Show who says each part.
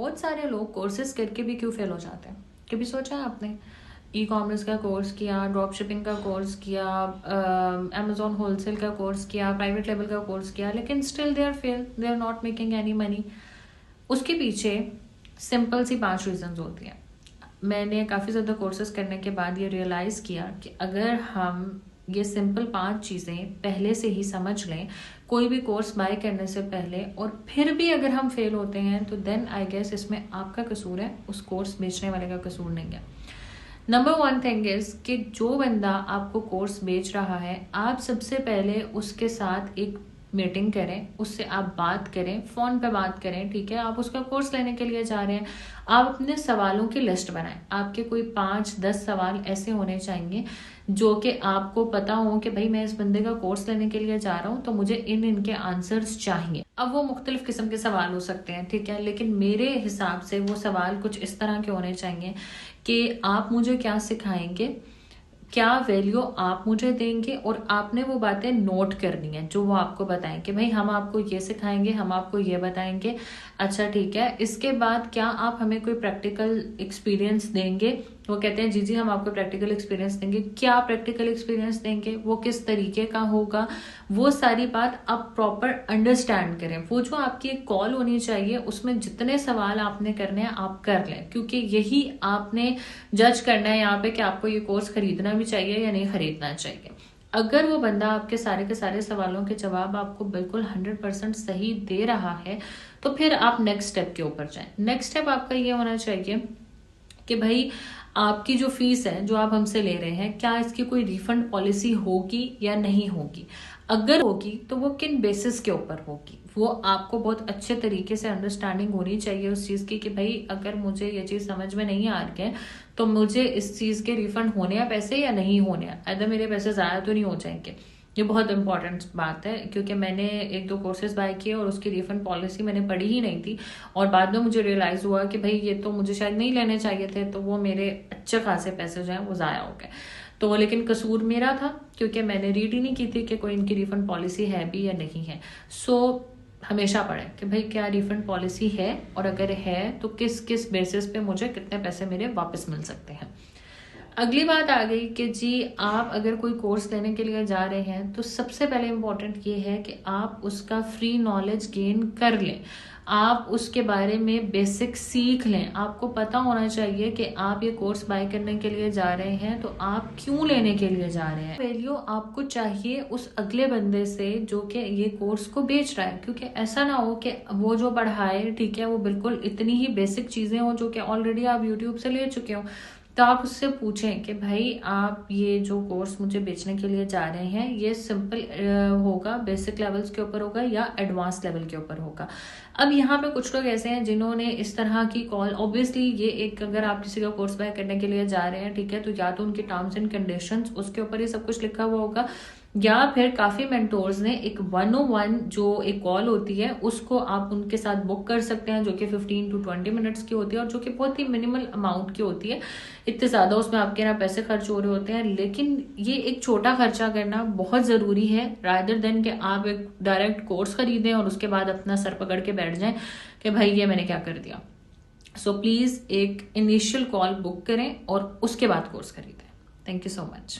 Speaker 1: बहुत सारे लोग कोर्सेज करके भी क्यों फेल हो जाते हैं? कभी सोचा है आपने? ई कॉमर्स का कोर्स किया, ड्रॉप शिपिंग का कोर्स किया, अमेजोन होलसेल का कोर्स किया, प्राइवेट लेवल का कोर्स किया, लेकिन still they are fail, they are not making any money. उसके पीछे सिंपल सी 5 रीजंस होती हैं। मैंने काफ़ी ज़्यादा कोर्सेज करने के बाद ये रियलाइज़ किया कि अगर हम ये सिंपल 5 चीज़ें पहले से ही समझ लें कोई भी कोर्स बाय करने से पहले, और फिर भी अगर हम फेल होते हैं तो देन आई गेस इसमें आपका कसूर है, उस कोर्स बेचने वाले का कसूर नहीं है। नंबर 1 थिंग इज कि जो बंदा आपको कोर्स बेच रहा है, आप सबसे पहले उसके साथ एक मीटिंग करें, उससे आप बात करें, फ़ोन पे बात करें, ठीक है? आप उसका कोर्स लेने के लिए जा रहे हैं, आप अपने सवालों की लिस्ट बनाएं। आपके कोई 5-10 सवाल ऐसे होने चाहिए जो कि आपको पता हो कि भाई मैं इस बंदे का कोर्स लेने के लिए जा रहा हूँ तो मुझे इनके आंसर्स चाहिए। अब वो मुख्तलिफ किस्म के सवाल हो सकते हैं, ठीक है, लेकिन मेरे हिसाब से वो सवाल कुछ इस तरह के होने चाहिए कि आप मुझे क्या सिखाएंगे, क्या वैल्यू आप मुझे देंगे, और आपने वो बातें नोट करनी है जो वो आपको बताएं कि भाई हम आपको ये सिखाएंगे, हम आपको ये बताएंगे। अच्छा ठीक है, इसके बाद क्या आप हमें कोई प्रैक्टिकल एक्सपीरियंस देंगे? वो कहते हैं जी जी हम आपको प्रैक्टिकल एक्सपीरियंस देंगे। क्या प्रैक्टिकल एक्सपीरियंस देंगे, वो किस तरीके का होगा, वो सारी बात आप प्रॉपर अंडरस्टैंड करें। वो जो आपकी एक कॉल होनी चाहिए उसमें जितने सवाल आपने करने हैं आप कर लें, क्योंकि यही आपने जज करना है यहाँ पे कि आपको ये कोर्स खरीदना भी चाहिए या नहीं खरीदना चाहिए। अगर वो बंदा आपके सारे के सारे सवालों के जवाब आपको बिल्कुल 100% सही दे रहा है तो फिर आप नेक्स्ट स्टेप के ऊपर जाएं। नेक्स्ट स्टेप आपका ये होना चाहिए कि भाई आपकी जो फीस है जो आप हमसे ले रहे हैं, क्या इसकी कोई रिफंड पॉलिसी होगी या नहीं होगी? अगर होगी तो वो किन बेसिस के ऊपर होगी, वो आपको बहुत अच्छे तरीके से अंडरस्टैंडिंग होनी चाहिए उस चीज़ की कि भाई अगर मुझे ये चीज़ समझ में नहीं आ रही है तो मुझे इस चीज़ के रिफंड होने हैं पैसे या नहीं होने हैं, अगर मेरे पैसे ज़ाया तो नहीं हो जाएंगे। ये बहुत इंपॉर्टेंट बात है, क्योंकि मैंने 1-2 कोर्सेज बाय किए और उसकी रिफंड पॉलिसी मैंने पढ़ी ही नहीं थी, और बाद में मुझे रियलाइज़ हुआ कि भाई ये तो मुझे शायद नहीं लेने चाहिए थे, तो वो मेरे अच्छे खासे पैसे जो हैं वो ज़ाया हो गए। तो लेकिन कसूर मेरा था क्योंकि मैंने रीड ही नहीं की थी कि कोई इनकी रिफंड पॉलिसी है भी या नहीं है। सो हमेशा पढ़ें कि भाई क्या रिफंड पॉलिसी है, और अगर है तो किस किस बेसिस पे मुझे कितने पैसे मेरे वापस मिल सकते हैं। अगली बात आ गई कि जी आप अगर कोई कोर्स लेने के लिए जा रहे हैं तो सबसे पहले इम्पोर्टेंट ये है कि आप उसका फ्री नॉलेज गेन कर लें, आप उसके बारे में बेसिक सीख लें। आपको पता होना चाहिए कि आप ये कोर्स बाय करने के लिए जा रहे हैं तो आप क्यों लेने के लिए जा रहे हैं। वैल्यू आपको चाहिए उस अगले बंदे से जो कि ये कोर्स को बेच रहा है, क्योंकि ऐसा ना हो कि वो जो पढ़ाए ठीक है वो बिल्कुल इतनी ही बेसिक चीज़ें हो जो कि ऑलरेडी आप यूट्यूब से ले चुके हो। तो आप उससे पूछें कि भाई आप ये जो कोर्स मुझे बेचने के लिए जा रहे हैं ये सिंपल होगा, बेसिक लेवल्स के ऊपर होगा या एडवांस लेवल के ऊपर होगा। अब यहाँ पे कुछ लोग ऐसे हैं जिन्होंने इस तरह की कॉल, ऑब्वियसली ये एक अगर आप किसी का कोर्स बाय करने के लिए जा रहे हैं ठीक है, तो या तो उनकी टर्म्स एंड कंडीशंस उसके ऊपर ये सब कुछ लिखा हुआ होगा, या फिर काफी मेंटोर्स ने एक 101 जो एक कॉल होती है उसको आप उनके साथ बुक कर सकते हैं, जो कि 15 to 20 मिनट्स की होती है और जो कि बहुत ही मिनिमल अमाउंट की होती है। इतने ज्यादा उसमें आपके ना पैसे खर्च हो रहे होते हैं, लेकिन ये एक छोटा खर्चा करना बहुत जरूरी है रादर देन कि आप एक डायरेक्ट कोर्स खरीदें और उसके बाद अपना सर पकड़ के बैठ जाएं कि भाई ये मैंने क्या कर दिया। सो प्लीज एक इनिशियल कॉल बुक करें और उसके बाद कोर्स खरीदें। Thank you so much.